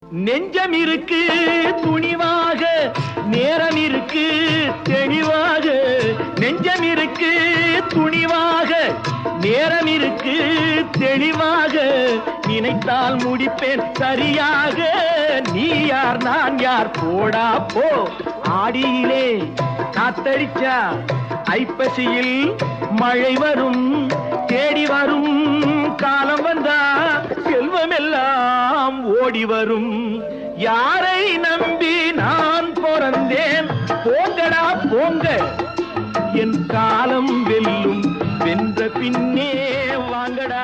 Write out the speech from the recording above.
நெஞ்சம் இருக்கு துணிவாக, நேரம் இருக்கு தெளிவாக. நெஞ்சம் இருக்கு துணிவாக, நேரம் இருக்கு தெளிவாக. நினைத்தால் முடிப்பேன் சரியாக. நீ யார் நான் யார் போடா போ. ஆடியிலே காத்தடிச்சா ஐப்பசியில் மழை வரும். தேடி வரும் காலம் வந்தா செல்வம் எல்லாம் ஓடி வரும். யாரை நம்பி நான் பிறந்தேன்? போங்கடா போங்க, என் காலம் வெல்லும். வென்ற பின்னே வாங்கடா